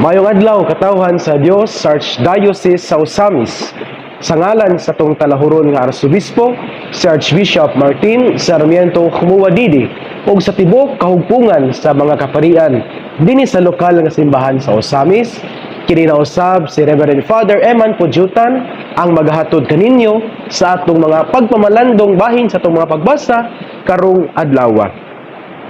Mayong adlaw katawhan sa Dios sa Archdiocese sa Osamis. Sa ngalan sa tong talahuron nga Arsobispo, si Archbishop Martin Sarmiento Khumuwadidi ug sa tibok kahugpungan sa mga kaparian dinhi sa lokal nga simbahan sa Osamis, kini nausab si Reverend Father Eman Pujutan ang maghatod kaninyo sa atong mga pagpamalandong bahin sa atong mga pagbasa karong adlaw.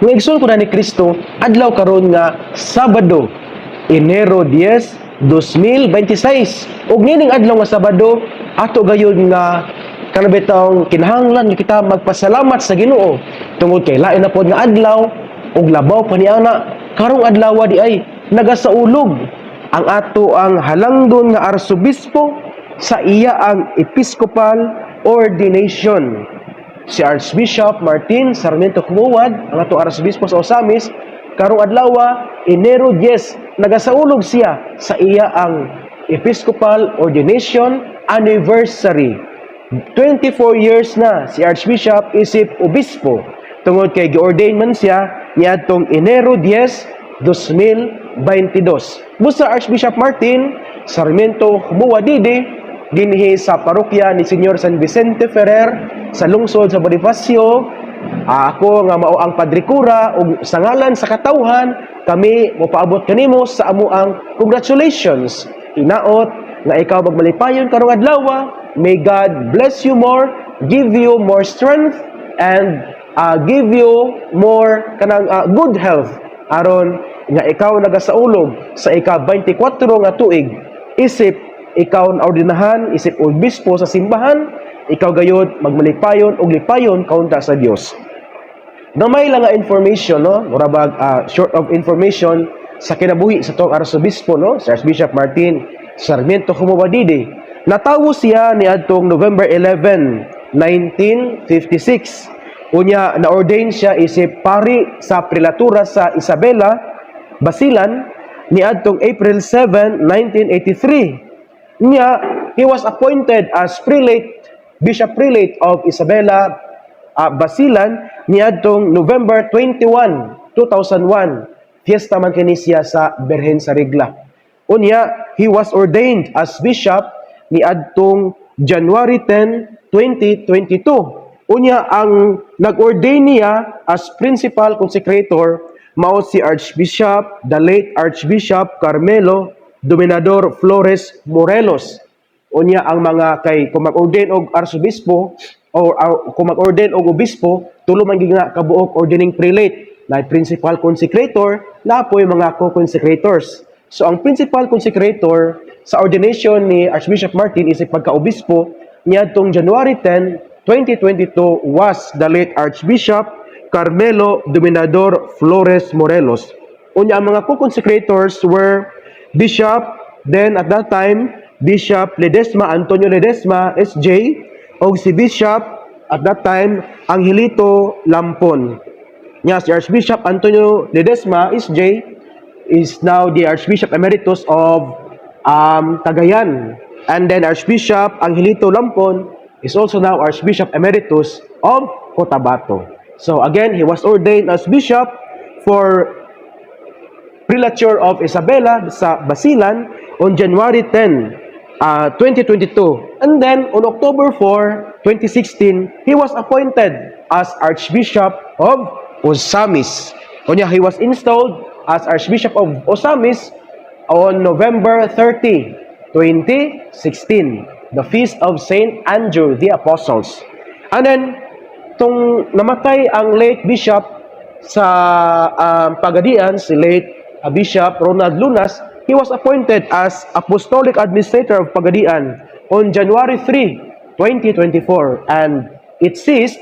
Ng igsoon ko na ni Kristo, adlaw karon nga Sabado, Enero 10, 2026. Ug nining adlaw nga Sabado, ato gayud nga kanabitang kinahanglan nga kita magpasalamat sa Ginoo tungod kay lain na pod nga adlaw ug labaw pa niana karong adlaw di ay nagasaulog ang ato ang halangdon nga arsobispo sa iya ang episcopal ordination. Si Archbishop Martin Sarmiento Khumuwad, ang ato arsobispo sa Osamis, karong adlaw Enero 10, nagasaulog siya sa iya ang episcopal ordination anniversary. 24 years na si Archbishop isip obispo tungod kay gi-ordain man siya niadtong Enero 10, 2022. Busa Archbishop Martin Sarmiento Khumuwadidi dinhi sa parokya ni Senyor San Vicente Ferrer sa lungsod sa Bonifacio. Ako nga mao ang padrikura ug sa ngalan sa katawhan kami mopaabot kanimo sa amo ang congratulations. Inaot nga ikaw magmalipayon karong adlaw. May God bless you more, give you more strength, and give you more kanang good health aron nga ikaw nagasaulog sa ika-24 nga tuig isip ikaw naordinahan isip obispo sa simbahan, ikaw gayud magmalipayon og lipayon kaunta sa Dios. Gamay lang nga information, no? Murabag short of information sa kinabuhi sa tong arsobispo, no? Si Archbishop Martin Sarmiento Khumuwadidi. Natawo siya niadtong November 11, 1956. Unya na-ordain siya isip pari sa prelatura sa Isabela, Basilan niadtong April 7, 1983. Unya he was appointed as Bishop Prelate of Isabela, Basilan niadtong November 21, 2001. Fiesta man kini siya sa Birhen sa Regla. Unya he was ordained as bishop niadtong January 10, 2022. Unya ang nag-ordain niya as principal consecrator mao si Archbishop, the late Archbishop Carmelo Dominador Flores Morelos. Unya ang mga kay kung mag-ordain og arsobispo o kung mag-ordain og obispo, tulo man nga kabuok ordaining prelate, na principal consecrator, na po yung mga co-consecrators. So ang principal consecrator sa ordination ni Archbishop Martin is pagka-obispo niadtong January 10, 2022 was the late Archbishop Carmelo Dominador Flores Morelos. Unya ang mga co-consecrators were Bishop, then at that time Bishop Ledesma Antonio Ledesma SJ, o si Bishop at that time Angelito Lampon. Nya si Archbishop Antonio Ledesma SJ is now the Archbishop Emeritus of Cagayan, and then Archbishop Angelito Lampon is also now Archbishop Emeritus of Cotabato. So again, he was ordained as bishop for Prelature of Isabela sa Basilan on January 10, 2022. And then on October 4, 2016, he was appointed as Archbishop of Osamis. Kunya he was installed as Archbishop of Osamis on November 30, 2016, the feast of Saint Andrew the Apostles. And then tung namatay ang late bishop sa Pagadian, si late Bishop Ronald Lunas, he was appointed as Apostolic Administrator of Pagadian on January 3, 2024, and it ceased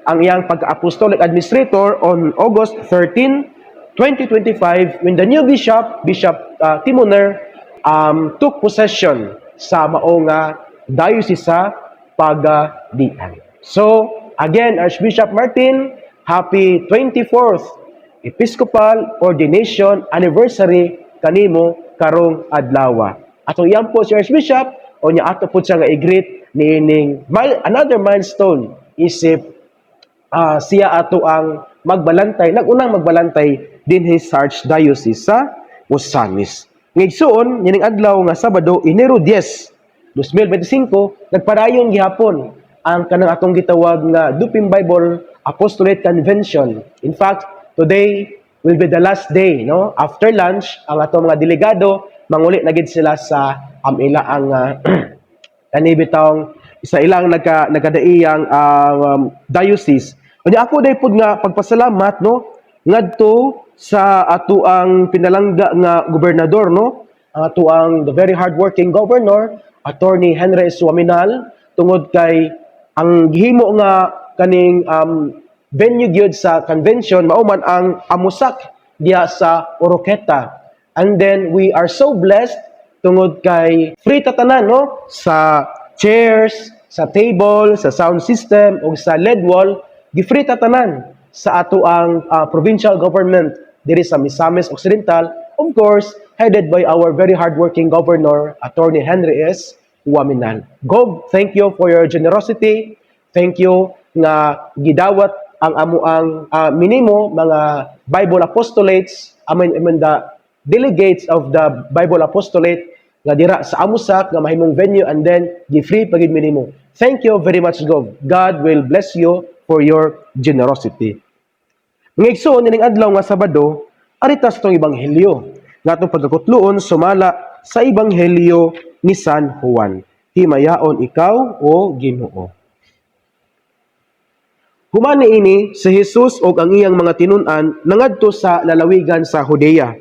ang iyang pagka-Apostolic Administrator on August 13, 2025 when the new bishop, Bishop Timoner, took possession sa maong diocese sa Pagadian. So, again, Archbishop Martin, happy 24th Episcopal Ordination Anniversary kanimo karong adlaw. Ato yan po si Archbishop, o niya ato po siya nga i-greet niining another milestone isip siya ato ang magbalantay, nagunang magbalantay din sa Archdiocese sa Osamis. Ngigsuon nining adlaw nga Sabado, Enero 10, 2025, nagpadayon gihapon ang kanang atong gitawag nga Dupim Bible Apostolate Convention. In fact, today will be the last day, no? After lunch, ang atong mga delegado manguli na gid sila sa ila ang kanibitang sa ilang nagkadaiyang diocese. Unya ako day pud nga pagpasalamat, no, ngadto sa ato ang pinalangga nga gobernador, no, ang ato ang the very hardworking governor Attorney Henry S. Waminal, tungod kay ang gihimo nga kaning venue gyud sa convention mao man ang Amusak diha sa Oroqueta. And then we are so blessed tungod kay free tatanan, no, sa chairs, sa table, sa sound system ug sa LED wall, gi-free tatanan sa ato ang provincial government diri sa Misamis Occidental, of course, headed by our very hardworking governor, Attorney Henry S. Waminal. Gov, thank you for your generosity. Thank you nga gidawat ang amuang minimo mga Bible apostolates, the delegates of the Bible apostolate nga dira sa Amusak nga mahimong venue, and then gi-free pagid minimo. Thank you very much, Gov. God will bless you for your generosity. Ngigsuon nining adlaw nga Sabado, aritas tong ebanghelyo nga atong pagkakutloon sumala sa ebanghelyo ni San Juan. Himayaon ikaw o Ginoo. Humani ini si Jesus ug ang iyang mga tinun-an nangadto sa lalawigan sa Judea.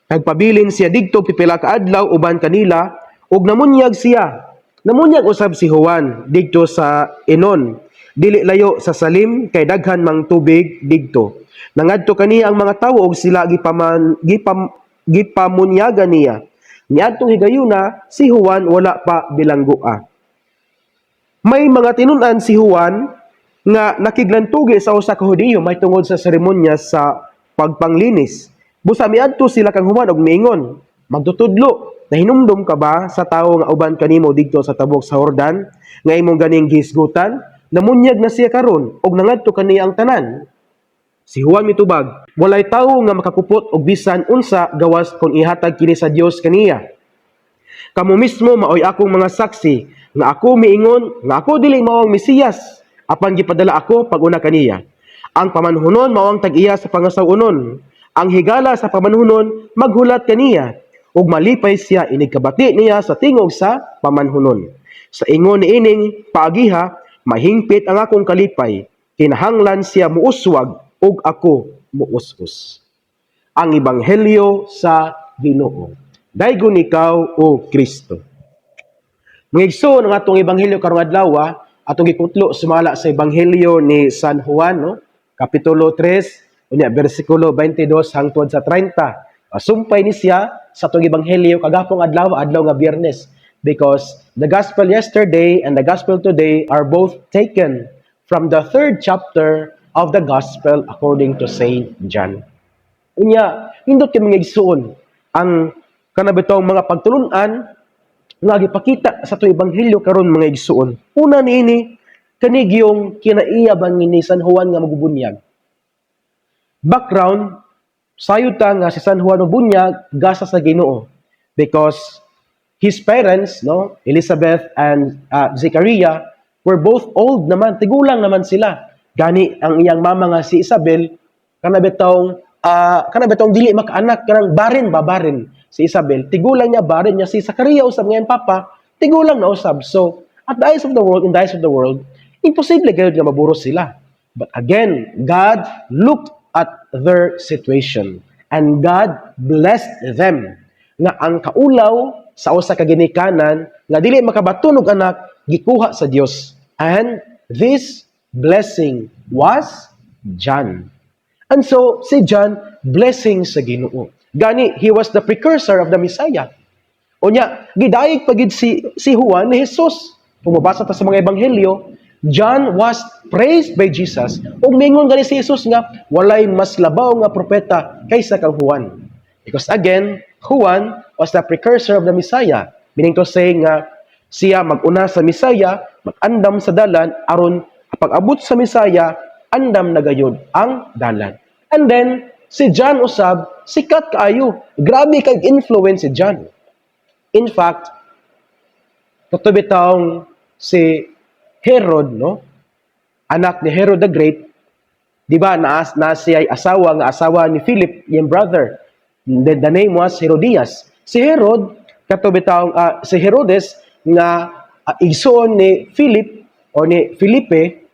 Nagpabilin siya digto pipila ka adlaw uban kanila ug namunyag siya. Namunyag usab si Juan digto sa Enon. Dili layo sa Salim kay daghan mang tubig digto. Nangadto kaniya ang mga tawo ug sila gipamunyagan niya. Niadtong higayuna si Juan wala pa bilanggua. May mga tinun-an si Juan nga nakiglantugi sa usa ka Hudiyo may tungod sa seremonya sa pagpanglinis. Busa miadto sila kang Juan og miingon, magtutudlo, nahinumdum ka ba sa tawo nga uban kanimo didto sa tabok sa Jordan nga imong ganing gisgutan? Namunyag na siya karon og nangadto kaniya ang tanan. Si Juan mitubag, walay tawo nga makakupot og bisan unsa gawas kung ihatag kini sa Dios kaniya. Kamo mismo maoy akong mga saksi nga ako miingon nga ako dili mao ang Mesiyas, apan gipadala ako pag-una kaniya. Ang pamanhunon mao ang tag-iya sa pangasawunon. Ang higala sa pamanhunon maghulat kaniya ug malipay siya inig kabati niya sa tingog sa pamanhunon. Sa ingon niining paagiha mahingpit ang akong kalipay, kinahanglan siya muuswag ug ako muus-us. Ang ebanghelyo sa Ginoo. Daygon ikaw o Kristo. Mangigsoon ang atong ebanghelyo karong adlaw, atong gikutlo sumala sa ebanghelyo ni San Juan, no? Kapitulo 3, unya bersikulo 22 hangtod sa 30. Sumpay ni siya sa atong ebanghelyo kagapong adlaw nga Biyernes, because the gospel yesterday and the gospel today are both taken from the 3rd chapter of the gospel according to Saint John. Unya, hindot kami ngigsuon ang kanabitong mga pagtulunan nga gipakita sa atong ebanghelyo karon mga igsuon. Una niini kanig yung kinaiyaban ni San Juan nga magubunyag. Background, sayuta nga si San Juan magubunyag gasa sa Ginoo because his parents, no, Elizabeth and Zechariah, were both old naman, tigulang naman sila. Gani ang iyang mama nga si Isabel kanabitong dili makaanak, kanang barin si Isabel, tigulang niya barin niya si Zachariah usab nga papa, tigulang na usab. So at the eyes of the world, in the eyes of the world, imposible gayud nga maburos sila. But again, God looked at their situation and God blessed them nga ang kaulaw sa usa ka ginikanan nga dili makabatunog anak gikuha sa Dios, and this blessing was John. And so, si John, blessing sa Ginoo. Gani, he was the precursor of the Messiah. Unya, gidayeg pagid si Juan ni Jesus. Kung mabasa ta sa mga ebanghelyo, John was praised by Jesus. Ug mingon gani si Jesus nga, walay mas labaw nga propeta kaysa kang Juan. Because again, Juan was the precursor of the Messiah. Meaning to say nga, siya mag-una sa Messiah, mag-andam sa dalan, aron pag-abot sa Messiah, andam na gayud ang dalan. And then, Si John usab, sikat kaayo. Grabe kay influence si John. In fact, katubi taong si Herod, no? Anak ni Herod the Great, di ba, na siya ay asawa ni Philip, yung brother. The name was Herodias. Si Herod, katubi taong, si Herodes, nga igsoon ni Philip, or ni Felipe,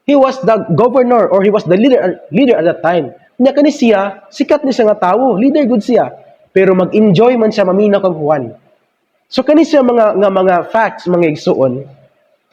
he was the governor, or he was the leader at that time. Nya kani siya, sikat ni siya nga tawo, leader good siya. Pero mag-enjoy man siya mamina kang Juan. So kani siya mga facts, mga igsoon,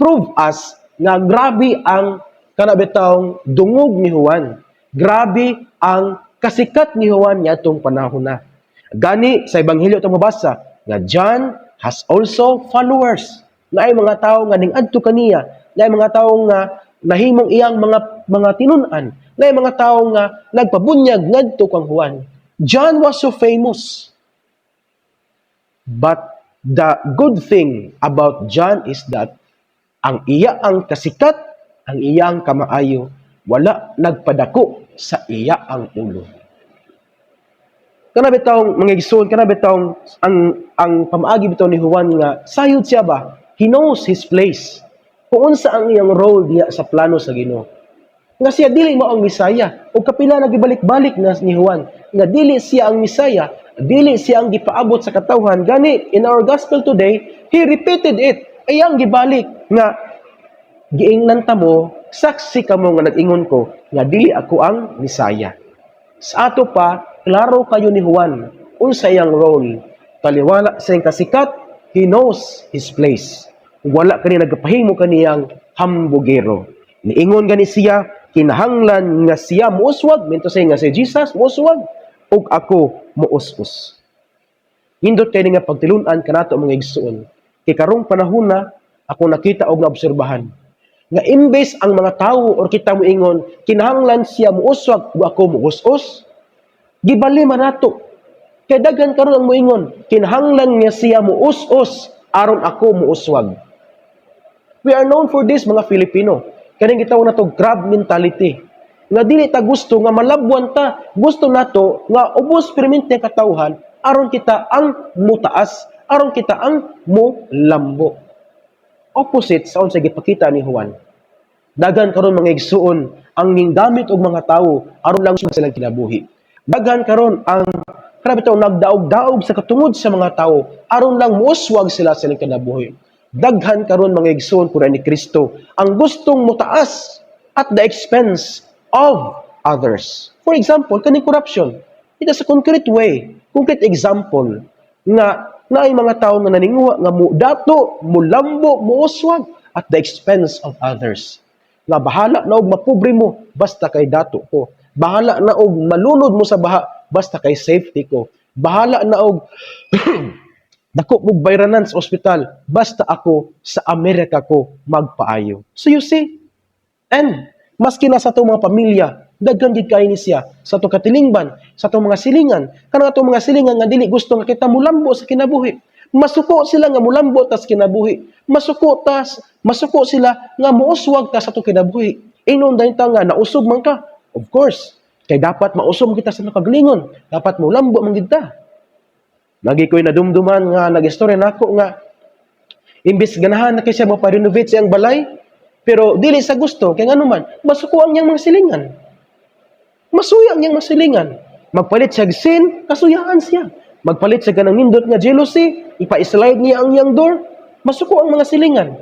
prove us nga grabe ang kanabitawng dungog ni Juan. Grabe ang kasikat ni Juan niya itong panahon na. Gani sa Ebanghelyo itong mabasa, nga John has also followers. Na ay mga tao nga ning-adto kaniya, na ay mga tao nga nahimong iyang mga tinunan, na ay mga tao nga nagpabunyag ngadto kang Juan. John was so famous. But the good thing about John is that ang ang kasikat, ang iyang kamaayo, wala nagpadako sa iya ang ulo. Kana bitawng mga igsoon, kana bitawng ang pamaagi bitaw ni Juan nga sayod siya ba? He knows his place. Kung unsa ang iyang role diya sa plano sa Ginoo. Nga siya dili mao ang Misaya, o kapila nagibalik-balik na ni Juan, nga dili siya ang Misaya, dili siya ang gipaabot sa katawhan. Gani in our gospel today, he repeated it. Ayang gibalik nga giingnan ta mo, saksi ka mo nga nag-ingon ko nga dili ako ang Misaya. Sa ato pa, klaro kayo ni Juan unsa iyang role. Taliwala sa iyang kasikat, he knows his place. Wala kani nagpahimo kaniyang hambugero. Niingon gani siya, kinahanglan nga siya muuswag, minto say nga si Jesus muuswag, ug ako muusus. Hindot kay nga pagtilunan kanato mga igsoon. Kay karong panahon na ako nakita og naobserbahan nga imbes ang mga tawo or kita moingon kinahanglan siya muuswag ug ako muusus, gibali man nato. Kay daghan karon ang moingon kinahanglan nga siya muusus aron ako muuswag. We are known for this mga Filipino. Kaning gitawag nato grab mentality. Nga dili ta gusto nga malabwan ta, gusto nato nga ubos permente katawhan aron kita ang mutaas, aron kita ang molambo. Opposite sa unsay gipakita ni Juan. Daghan karon mga igsuon ang ningdamit og mga tawo aron lang silang kinabuhi. Daghan karon ang grabe taw nagdaog-daog sa katungod sa mga tawo aron lang muuswag sila sa ilang kinabuhi. Daghan karon mga igsoon pura ni Kristo ang gustong mutaas at the expense of others. For example, kaning corruption. It is a concrete way, concrete example nga naay mga tao nga naninguha nga dato, mulambo, muuswag at the expense of others. Nga bahala na og mapobre mo basta kay dato ko. Bahala na og malunod mo sa baha basta kay safety ko. Bahala na og dako og bayranan sa ospital basta ako sa Amerika ko magpaayo. So you see, and maski na sa itong mga pamilya, daghan gid kay ni siya sa itong katilingban, sa itong mga silingan, kanang itong mga silingan nga dili gusto nga kita mulambo sa kinabuhi. Masuko sila nga mulambo tas kinabuhi. Masuko sila nga muuswag ta sa itong kinabuhi. Inon dahil ta nga nausog man ka. Of course, kay dapat mausog kita sa nakaglingon. Dapat mulambo man gid ta. Lagi ko'y nadumduman nga nag-istorya nako nga imbis ganahan na kay siya maparenovate siyang balay, pero dili sa gusto, kaya nga naman, masuko ang niyang mga silingan. Masuya ang niyang mga silingan. Magpalit siya sin, kasuyaan siya. Magpalit siya ganang nindot nga jealousy, ipa-slide niya ang niyang door, masuko ang mga silingan.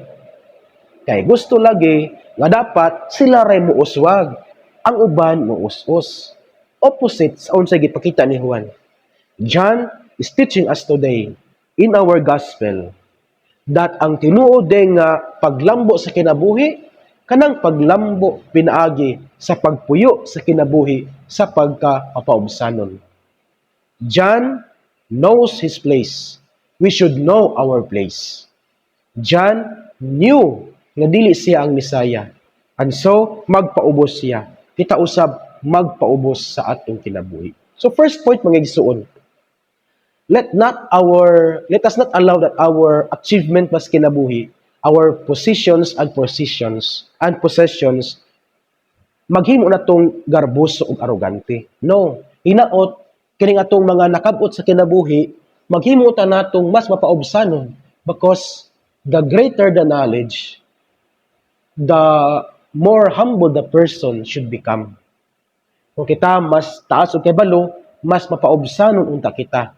Kaya gusto lagi nga dapat sila ray muuswag, ang uban muusus. Opposite sa unsay gipakita ni Juan. John is teaching us today in our gospel that ang tinuod nga paglambo sa kinabuhi, kanang paglambo pinaagi sa pagpuyo sa kinabuhi sa pagkapapaubsanon. John knows his place. We should know our place. John knew nga dili siya ang Misaya. And so, magpaubos siya. Kita usab, magpaubos sa atong kinabuhi. So first point mga igsuon, let us not allow that our achievement mas kinabuhi, our possessions and possessions maghimo na tong garboso ug arogante. No, hinaot kining atong mga nakab-ot sa kinabuhi, maghimo ta natong mas mapaubsanon because the greater the knowledge, the more humble the person should become. Kung kita mas taas og kahibalo, mas mapaubsanon unta kita.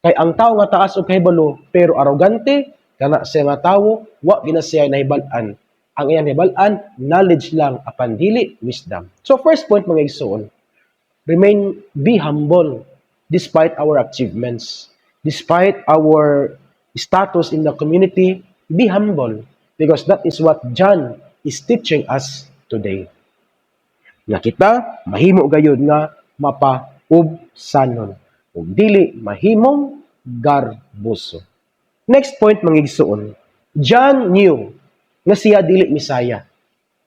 Kay ang tao nga taas og kahibalo pero arogante, kana siya nga tawo, wa gina siya nahibal-an. Ang iyang nahibal-an, knowledge lang apan dili wisdom. So first point mga igsoon, be humble despite our achievements, despite our status in the community. Be humble because that is what John is teaching us today. Nga kita mahimo gayud nga mapaubsanon ug dili mahimong garboso. Next point mga igsoon, John knew nga siya dili Misaya.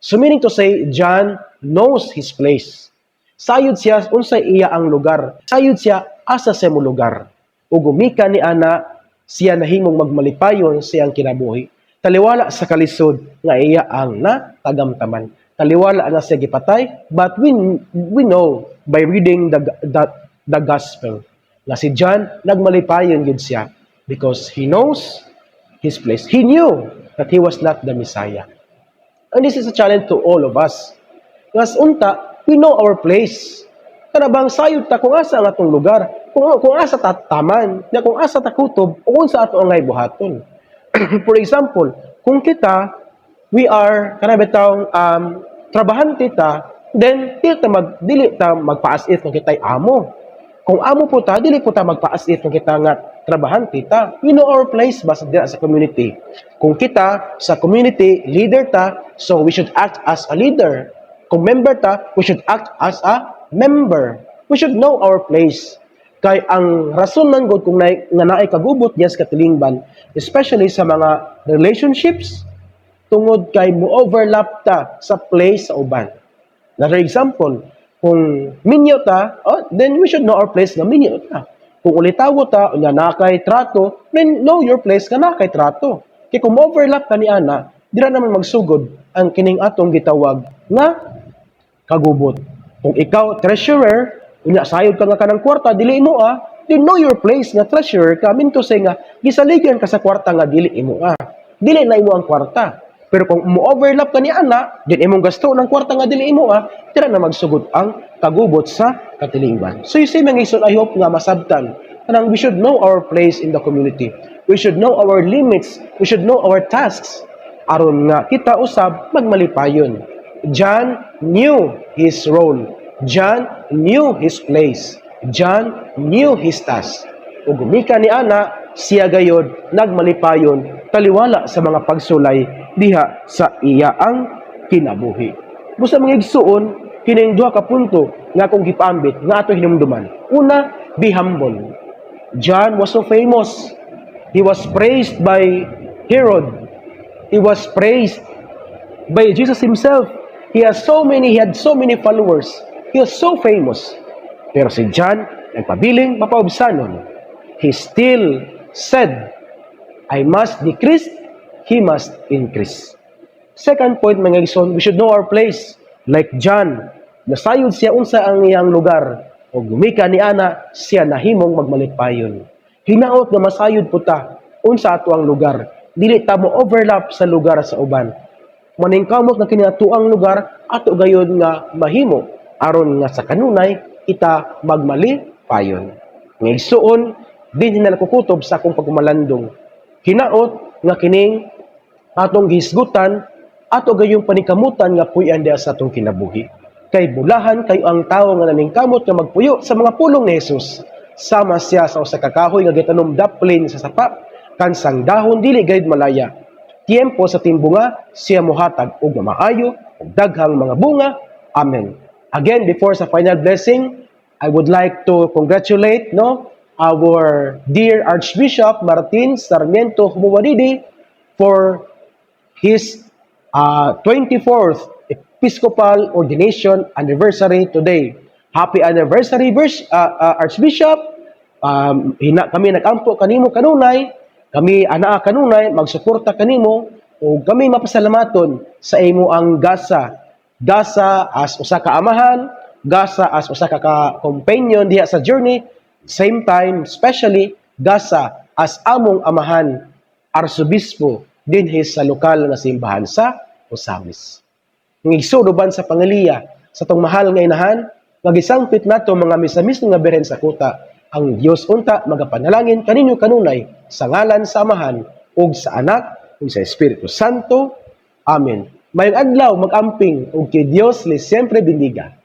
So meaning to say, John knows his place. Sayod siya unsay iya ang lugar. Sayod siya asa sa mo lugar. Ug gumika ni ana siya nahimong magmalipayon sa iyang kinabuhi. Taliwala sa kalisod nga iya ang natagamtaman. Taliwala na siya gipatay, but we know by reading the gospel na si John nagmalipayon gid siya because he knows his place. He knew that he was not the Messiah. And this is a challenge to all of us. Kasi unta, we know our place. Kanabang sayod ta kung asa ang atong lugar, kung asa ta taman, kung asa ta kutob, o kung sa ato angay buhaton. For example, kung kita, we are, kanabitang trabahante ta, then dili ta magpa-as-if kung kita'y amo. Kung amo po ta, dili po ta magpa-as-if kung kita nga trabahante ta. We know our place basta dira sa community. Kung kita sa community, leader ta, so we should act as a leader. Kung member ta, we should act as a member. We should know our place. Kay ang rason man gud kung nga naay kagubot diyan sa katilingban, especially sa mga relationships, tungod kay mo-overlap ta sa place sa uban. Another example, kung minyo ta, then we should know our place nga minyo ta. Kung ulitawo ta, nga nakay trato, then know your place nga nakay trato. Kaya kung overlap ka ni ana, dira naman magsugod ang kining atong gitawag nga kagubot. Kung ikaw treasurer, unya sayod ka nga kanang kwarta, dili mo then know your place nga treasurer ka, minto say nga gisaligan ka sa kwarta nga dili imo dili na imo ang kwarta. Pero kung mo-overlap ka ni ana, din imong gasto ng kwarta nga dili imo dira na magsugod ang kagubot sa katilingban. So you see mga igsoon, I hope nga masabtan kanang we should know our place in the community. We should know our limits. We should know our tasks aron nga kita usab magmalipayon. John knew his role. John knew his place. John knew his task. Ug gumika ni ana, siya gayod nagmalipayon taliwala sa mga pagsulay diha sa iya ang kinabuhi. Busa mga igsuon, kining duha ka punto nga akong gipambit nga ato hinumduman. Una, be humble. John was so famous. He was praised by Herod. He was praised by Jesus himself. He had so many followers. He was so famous. Pero si John, nagpabiling mapaubsanon. He still said, I must decrease, he must increase. Second point, mga igsoon, we should know our place. Like John, nasayod siya unsa ang iyang lugar. O gumika ni ana, siya nahimong magmalipayon. Hinaot nga masayod po ta, unsa ato ang lugar. Dili ta mo overlap sa lugar sa uban. Maningkamot na kinatuang lugar, ato gayon nga mahimo. Aron nga sa kanunay, kita magmalipayon. Nga igsuon, din na nakukutob sa akong pagmalandong. Hinaot nga kining atong gihisgutan, ato gayong panikamutan nga puy-an diha sa atong kinabuhi. Kay bulahan kayo ang tao nga naningkamot nga magpuyo sa mga pulong ni Jesus. Sama siya sa usa ka kahoy nga gitanom daplin sa sapa, kansang dahon dili gayud malaya. Tiempo sa timbunga, siya mohatag og maayo ug daghang mga bunga. Amen. Again, before sa final blessing, I would like to congratulate our dear Archbishop Martin Sarmiento Humuadidi for his 24th Episcopal Ordination Anniversary today. Happy anniversary, Archbishop. Kami nag-ampo kanimo kanunay, kami anaa kanunay, magsuporta kanimo, o kami mapasalamaton sa imo ang gasa gasa as usa ka amahan, gasa as usa ka companion diha sa journey, same time, especially gasa as among amahan, arsobispo dinhi sa lokal nga simbahan sa Osamis. Ng igsuduban sa pangaliya sa tong mahal nga inahan, nga gisangpit nato mga misamis nga beren sa kuta, ang Dios unta magapanalangin kaninyo kanunay sa ngalan sa amahan ug sa anak ug sa Espiritu Santo. Amen. Mayong adlaw mag-amping ug kay Dios les siempre bendiga.